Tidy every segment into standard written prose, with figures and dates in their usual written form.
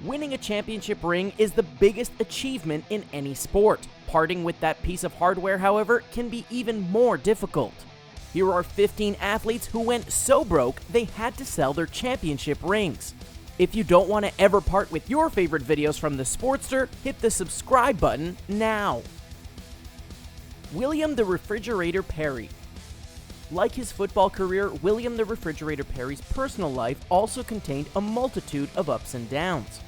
Winning a championship ring is the biggest achievement in any sport. Parting with that piece of hardware, however, can be even more difficult. Here are 15 athletes who went so broke they had to sell their championship rings. If you don't want to ever part with your favorite videos from the Sportster, hit the subscribe button now. William the Refrigerator Perry. Like his football career, William the Refrigerator Perry's personal life also contained a multitude of ups and downs.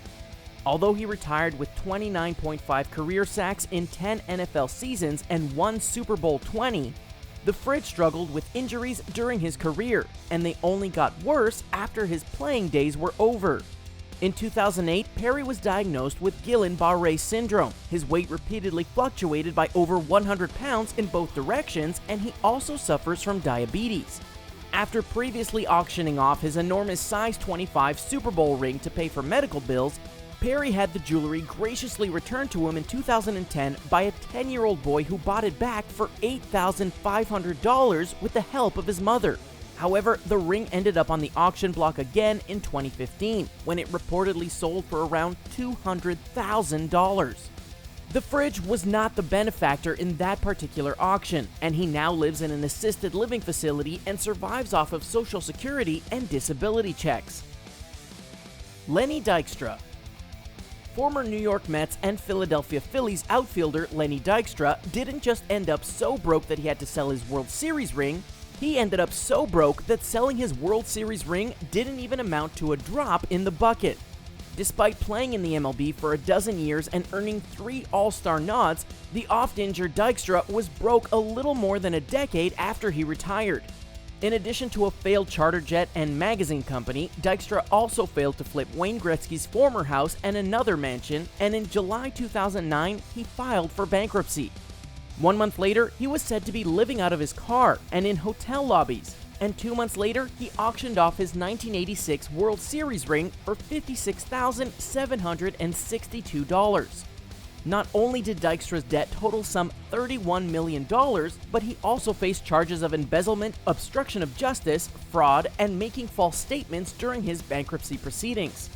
Although he retired with 29.5 career sacks in 10 NFL seasons and won Super Bowl XX, the Fridge struggled with injuries during his career, and they only got worse after his playing days were over. In 2008, Perry was diagnosed with Guillain-Barré syndrome. His weight repeatedly fluctuated by over 100 pounds in both directions, and he also suffers from diabetes. After previously auctioning off his enormous size 25 Super Bowl ring to pay for medical bills, Perry had the jewelry graciously returned to him in 2010 by a 10-year-old boy who bought it back for $8,500 with the help of his mother. However, the ring ended up on the auction block again in 2015, when it reportedly sold for around $200,000. The Fridge was not the benefactor in that particular auction, and he now lives in an assisted living facility and survives off of Social Security and disability checks. Lenny Dykstra. Former New York Mets and Philadelphia Phillies outfielder Lenny Dykstra didn't just end up so broke that he had to sell his World Series ring, he ended up so broke that selling his World Series ring didn't even amount to a drop in the bucket. Despite playing in the MLB for a dozen years and earning 3 All-Star nods, the oft-injured Dykstra was broke a little more than a decade after he retired. In addition to a failed charter jet and magazine company, Dykstra also failed to flip Wayne Gretzky's former house and another mansion, and in July 2009, he filed for bankruptcy. 1 month later, he was said to be living out of his car and in hotel lobbies, and 2 months later, he auctioned off his 1986 World Series ring for $56,762. Not only did Dykstra's debt total some $31 million, but he also faced charges of embezzlement, obstruction of justice, fraud, and making false statements during his bankruptcy proceedings.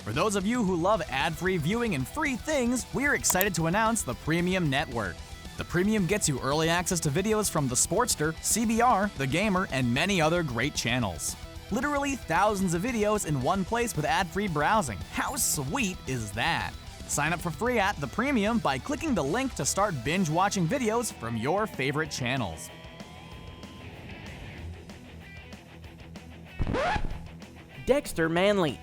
For those of you who love ad-free viewing and free things, we're excited to announce the Premium Network. The Premium gets you early access to videos from the Sportster, CBR, The Gamer, and many other great channels. Literally thousands of videos in one place with ad-free browsing. How sweet is that? Sign up for free at The Premium by clicking the link to start binge-watching videos from your favorite channels. Dexter Manley.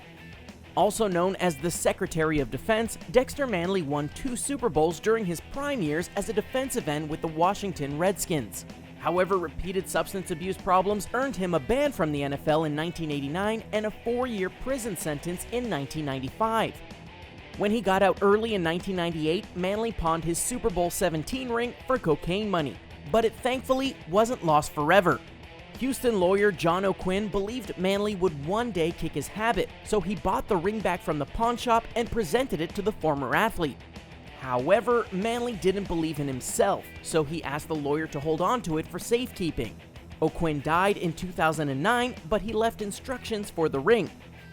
Also known as the Secretary of Defense, Dexter Manley won 2 Super Bowls during his prime years as a defensive end with the Washington Redskins. However, repeated substance abuse problems earned him a ban from the NFL in 1989 and a 4-year prison sentence in 1995. When he got out early in 1998, Manley pawned his Super Bowl XVII ring for cocaine money, but it thankfully wasn't lost forever. Houston lawyer John O'Quinn believed Manley would one day kick his habit, so he bought the ring back from the pawn shop and presented it to the former athlete. However, Manley didn't believe in himself, so he asked the lawyer to hold on to it for safekeeping. O'Quinn died in 2009, but he left instructions for the ring.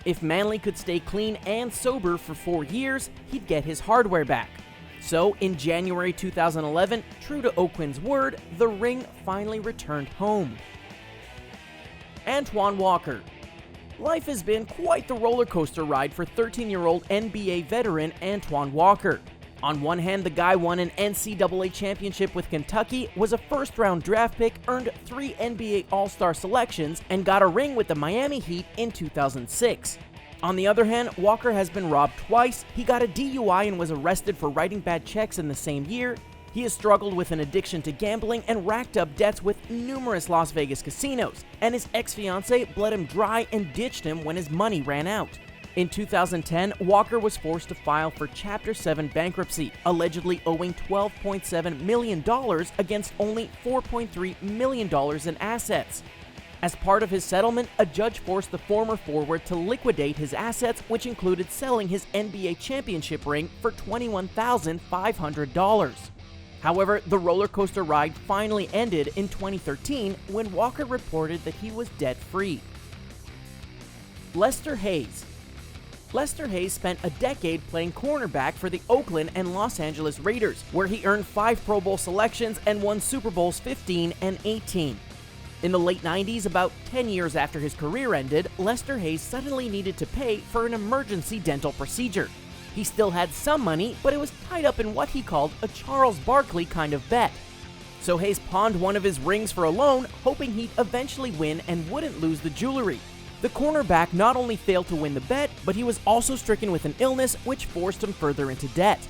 If Manley could stay clean and sober for 4 years, he'd get his hardware back. So, in January 2011, true to O'Quinn's word, the ring finally returned home. Antoine Walker. Life has been quite the roller coaster ride for 13-year-old NBA veteran Antoine Walker. On one hand, the guy won an NCAA championship with Kentucky, was a first-round draft pick, earned 3 NBA All-Star selections, and got a ring with the Miami Heat in 2006. On the other hand, Walker has been robbed twice, he got a DUI and was arrested for writing bad checks in the same year, he has struggled with an addiction to gambling and racked up debts with numerous Las Vegas casinos, and his ex-fiancée bled him dry and ditched him when his money ran out. In 2010, Walker was forced to file for Chapter 7 bankruptcy, allegedly owing $12.7 million against only $4.3 million in assets. As part of his settlement, a judge forced the former forward to liquidate his assets, which included selling his NBA championship ring for $21,500. However, the roller coaster ride finally ended in 2013 when Walker reported that he was debt-free. Lester Hayes. Lester Hayes spent a decade playing cornerback for the Oakland and Los Angeles Raiders, where he earned 5 Pro Bowl selections and won Super Bowls 15 and 18. In the late 90s, about 10 years after his career ended, Lester Hayes suddenly needed to pay for an emergency dental procedure. He still had some money, but it was tied up in what he called a Charles Barkley kind of bet. So Hayes pawned one of his rings for a loan, hoping he'd eventually win and wouldn't lose the jewelry. The cornerback not only failed to win the bet, but he was also stricken with an illness which forced him further into debt.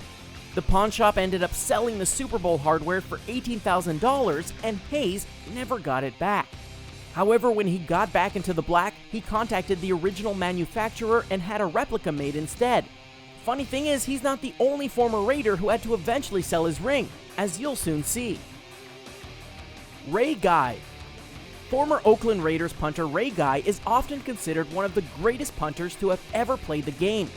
The pawn shop ended up selling the Super Bowl hardware for $18,000, and Hayes never got it back. However, when he got back into the black, he contacted the original manufacturer and had a replica made instead. Funny thing is, he's not the only former Raider who had to eventually sell his ring, as you'll soon see. Ray Guy. Former Oakland Raiders punter Ray Guy is often considered one of the greatest punters to have ever played the game.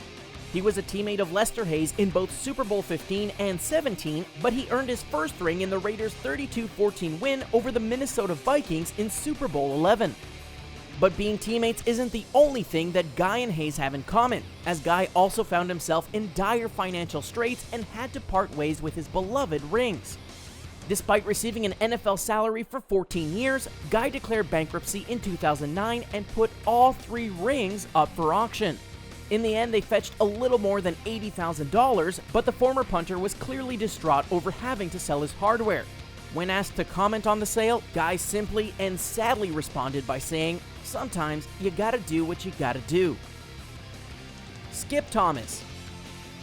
He was a teammate of Lester Hayes in both Super Bowl XV and XVII, but he earned his first ring in the Raiders' 32-14 win over the Minnesota Vikings in Super Bowl XI. But being teammates isn't the only thing that Guy and Hayes have in common, as Guy also found himself in dire financial straits and had to part ways with his beloved rings. Despite receiving an NFL salary for 14 years, Guy declared bankruptcy in 2009 and put all 3 rings up for auction. In the end, they fetched a little more than $80,000, but the former punter was clearly distraught over having to sell his hardware. When asked to comment on the sale, Guy simply and sadly responded by saying, "Sometimes you gotta do what you gotta do." Skip Thomas.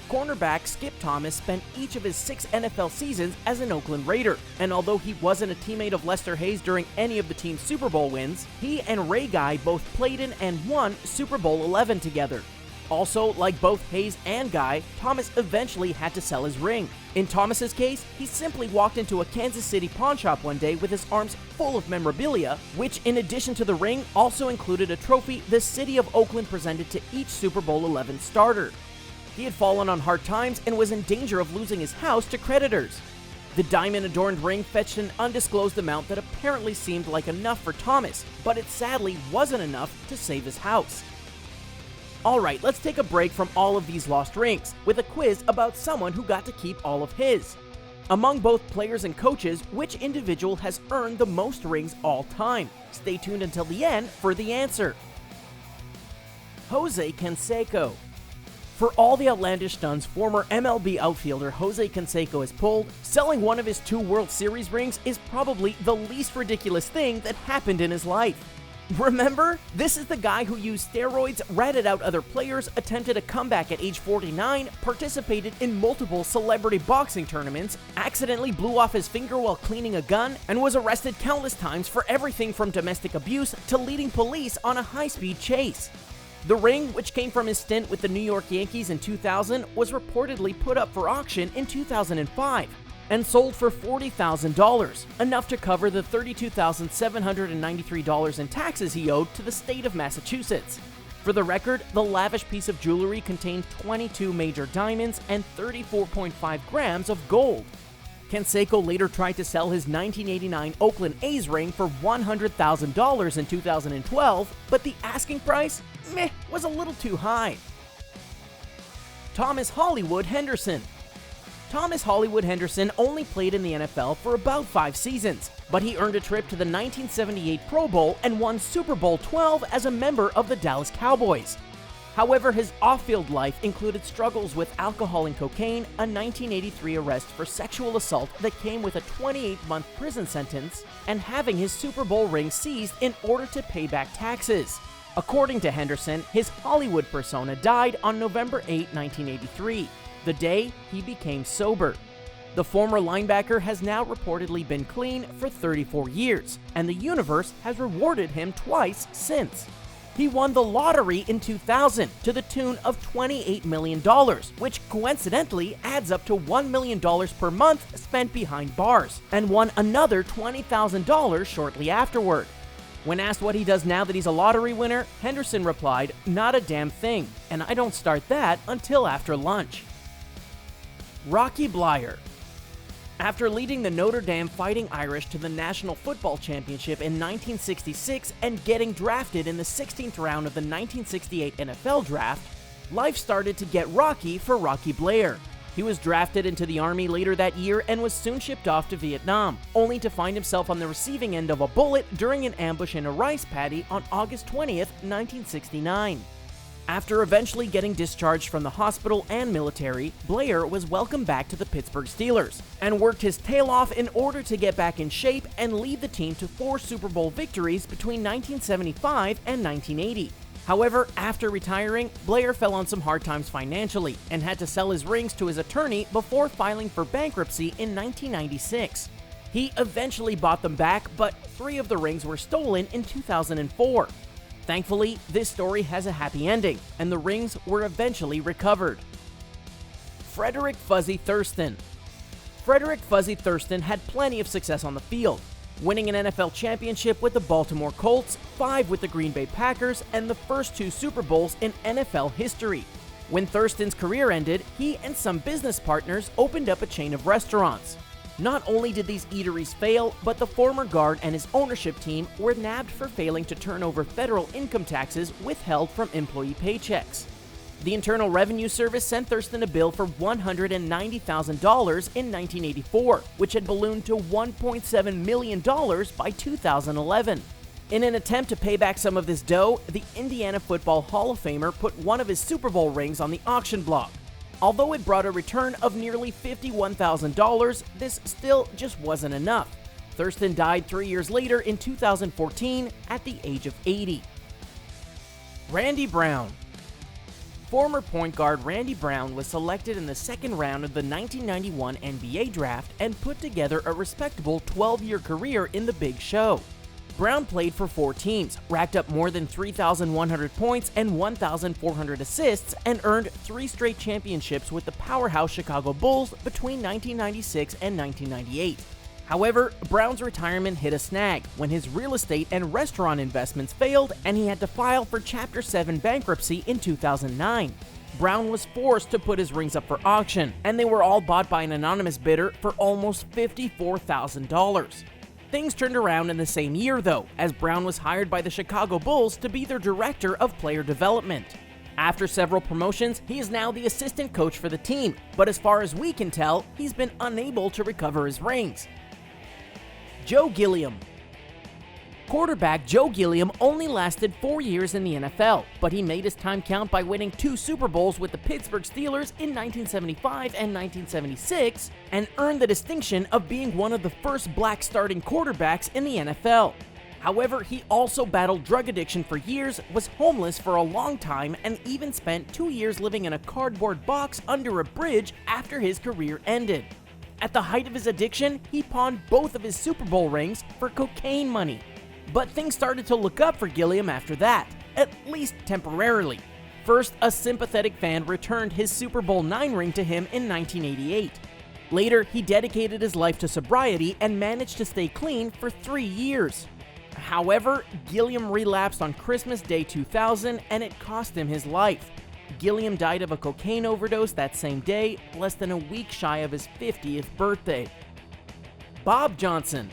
Cornerback Skip Thomas spent each of his 6 NFL seasons as an Oakland Raider, and although he wasn't a teammate of Lester Hayes during any of the team's Super Bowl wins, he and Ray Guy both played in and won Super Bowl XI together. Also, like both Hayes and Guy, Thomas eventually had to sell his ring. In Thomas's case, he simply walked into a Kansas City pawn shop one day with his arms full of memorabilia, which in addition to the ring also included a trophy the city of Oakland presented to each Super Bowl XI starter. He had fallen on hard times and was in danger of losing his house to creditors. The diamond-adorned ring fetched an undisclosed amount that apparently seemed like enough for Thomas, but it sadly wasn't enough to save his house. Alright, let's take a break from all of these lost rings, with a quiz about someone who got to keep all of his. Among both players and coaches, which individual has earned the most rings all time? Stay tuned until the end for the answer. Jose Canseco. For all the outlandish stunts former MLB outfielder Jose Canseco has pulled, selling one of his 2 World Series rings is probably the least ridiculous thing that happened in his life. Remember? This is the guy who used steroids, ratted out other players, attempted a comeback at age 49, participated in multiple celebrity boxing tournaments, accidentally blew off his finger while cleaning a gun, and was arrested countless times for everything from domestic abuse to leading police on a high-speed chase. The ring, which came from his stint with the New York Yankees in 2000, was reportedly put up for auction in 2005 and sold for $40,000, enough to cover the $32,793 in taxes he owed to the state of Massachusetts. For the record, the lavish piece of jewelry contained 22 major diamonds and 34.5 grams of gold. Canseco later tried to sell his 1989 Oakland A's ring for $100,000 in 2012, but the asking price, was a little too high. Thomas Hollywood Henderson. Thomas Hollywood Henderson only played in the NFL for about 5 seasons, but he earned a trip to the 1978 Pro Bowl and won Super Bowl XII as a member of the Dallas Cowboys. However, his off-field life included struggles with alcohol and cocaine, a 1983 arrest for sexual assault that came with a 28-month prison sentence, and having his Super Bowl ring seized in order to pay back taxes. According to Henderson, his Hollywood persona died on November 8, 1983, the day he became sober. The former linebacker has now reportedly been clean for 34 years, and the universe has rewarded him twice since. He won the lottery in 2000 to the tune of $28 million, which coincidentally adds up to $1 million per month spent behind bars, and won another $20,000 shortly afterward. When asked what he does now that he's a lottery winner, Henderson replied, "Not a damn thing, and I don't start that until after lunch." Rocky Bleier. After leading the Notre Dame Fighting Irish to the National Football Championship in 1966 and getting drafted in the 16th round of the 1968 NFL Draft, life started to get rocky for Rocky Bleier. He was drafted into the Army later that year and was soon shipped off to Vietnam, only to find himself on the receiving end of a bullet during an ambush in a rice paddy on August 20th, 1969. After eventually getting discharged from the hospital and military, Bleier was welcomed back to the Pittsburgh Steelers and worked his tail off in order to get back in shape and lead the team to 4 Super Bowl victories between 1975 and 1980. However, after retiring, Bleier fell on some hard times financially and had to sell his rings to his attorney before filing for bankruptcy in 1996. He eventually bought them back, but 3 of the rings were stolen in 2004. Thankfully, this story has a happy ending, and the rings were eventually recovered. Frederick Fuzzy Thurston. Frederick Fuzzy Thurston had plenty of success on the field, winning an NFL championship with the Baltimore Colts, 5 with the Green Bay Packers, and the first 2 Super Bowls in NFL history. When Thurston's career ended, he and some business partners opened up a chain of restaurants. Not only did these eateries fail, but the former guard and his ownership team were nabbed for failing to turn over federal income taxes withheld from employee paychecks. The Internal Revenue Service sent Thurston a bill for $190,000 in 1984, which had ballooned to $1.7 million by 2011. In an attempt to pay back some of this dough, the Indiana Football Hall of Famer put one of his Super Bowl rings on the auction block. Although it brought a return of nearly $51,000, this still just wasn't enough. Thurston died 3 years later in 2014 at the age of 80. Randy Brown. Former point guard Randy Brown was selected in the second round of the 1991 NBA draft and put together a respectable 12-year career in the Big Show. Brown played for 4 teams, racked up more than 3,100 points and 1,400 assists, and earned 3 straight championships with the powerhouse Chicago Bulls between 1996 and 1998. However, Brown's retirement hit a snag when his real estate and restaurant investments failed and he had to file for Chapter 7 bankruptcy in 2009. Brown was forced to put his rings up for auction, and they were all bought by an anonymous bidder for almost $54,000. Things turned around in the same year, though, as Brown was hired by the Chicago Bulls to be their director of player development. After several promotions, he is now the assistant coach for the team, but as far as we can tell, he's been unable to recover his rings. Joe Gilliam. Quarterback Joe Gilliam only lasted 4 years in the NFL, but he made his time count by winning 2 Super Bowls with the Pittsburgh Steelers in 1975 and 1976, and earned the distinction of being one of the first black starting quarterbacks in the NFL. However, he also battled drug addiction for years, was homeless for a long time, and even spent 2 years living in a cardboard box under a bridge after his career ended. At the height of his addiction, he pawned both of his Super Bowl rings for cocaine money. But things started to look up for Gilliam after that, at least temporarily. First, a sympathetic fan returned his Super Bowl IX ring to him in 1988. Later, he dedicated his life to sobriety and managed to stay clean for 3 years. However, Gilliam relapsed on Christmas Day 2000, and it cost him his life. Gilliam died of a cocaine overdose that same day, less than a week shy of his 50th birthday. Bob Johnson.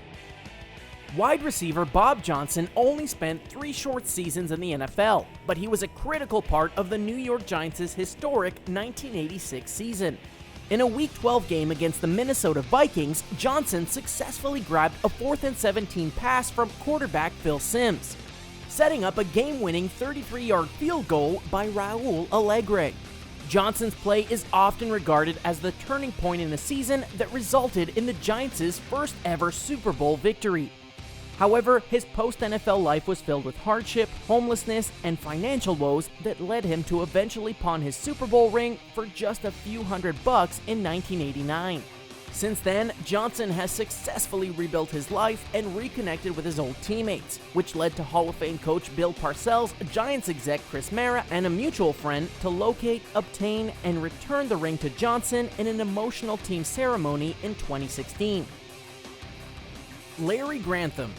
Wide receiver Bob Johnson only spent 3 short seasons in the NFL, but he was a critical part of the New York Giants' historic 1986 season. In a Week 12 game against the Minnesota Vikings, Johnson successfully grabbed a 4th and 17 pass from quarterback Phil Simms, setting up a game-winning 33-yard field goal by Raul Allegre. Johnson's play is often regarded as the turning point in the season that resulted in the Giants' first ever Super Bowl victory. However, his post-NFL life was filled with hardship, homelessness, and financial woes that led him to eventually pawn his Super Bowl ring for just a few $100 in 1989. Since then, Johnson has successfully rebuilt his life and reconnected with his old teammates, which led to Hall of Fame coach Bill Parcells, Giants exec Chris Mara, and a mutual friend to locate, obtain, and return the ring to Johnson in an emotional team ceremony in 2016. Larry Grantham.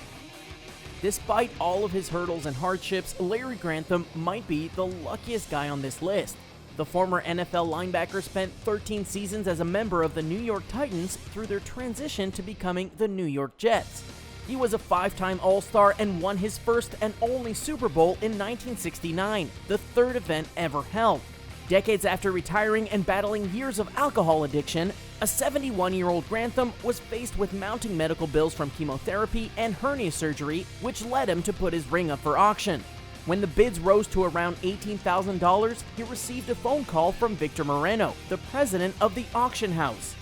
Despite all of his hurdles and hardships, Larry Grantham might be the luckiest guy on this list. The former NFL linebacker spent 13 seasons as a member of the New York Titans through their transition to becoming the New York Jets. He was a 5-time All-Star and won his first and only Super Bowl in 1969, the 3rd event ever held. Decades after retiring and battling years of alcohol addiction, a 71-year-old Grantham was faced with mounting medical bills from chemotherapy and hernia surgery, which led him to put his ring up for auction. When the bids rose to around $18,000, he received a phone call from Victor Moreno, the president of the auction house.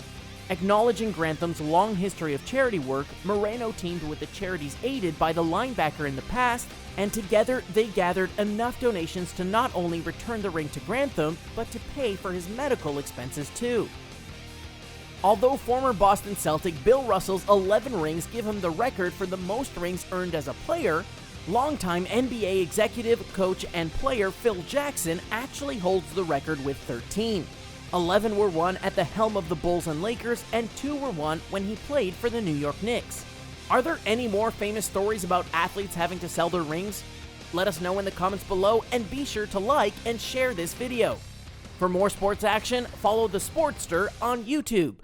Acknowledging Grantham's long history of charity work, Moreno teamed with the charities aided by the linebacker in the past, and together they gathered enough donations to not only return the ring to Grantham, but to pay for his medical expenses too. Although former Boston Celtic Bill Russell's 11 rings give him the record for the most rings earned as a player, longtime NBA executive, coach, and player Phil Jackson actually holds the record with 13. 11 were won at the helm of the Bulls and Lakers, and 2 were won when he played for the New York Knicks. Are there any more famous stories about athletes having to sell their rings? Let us know in the comments below, and be sure to like and share this video. For more sports action, follow the Sportster on YouTube.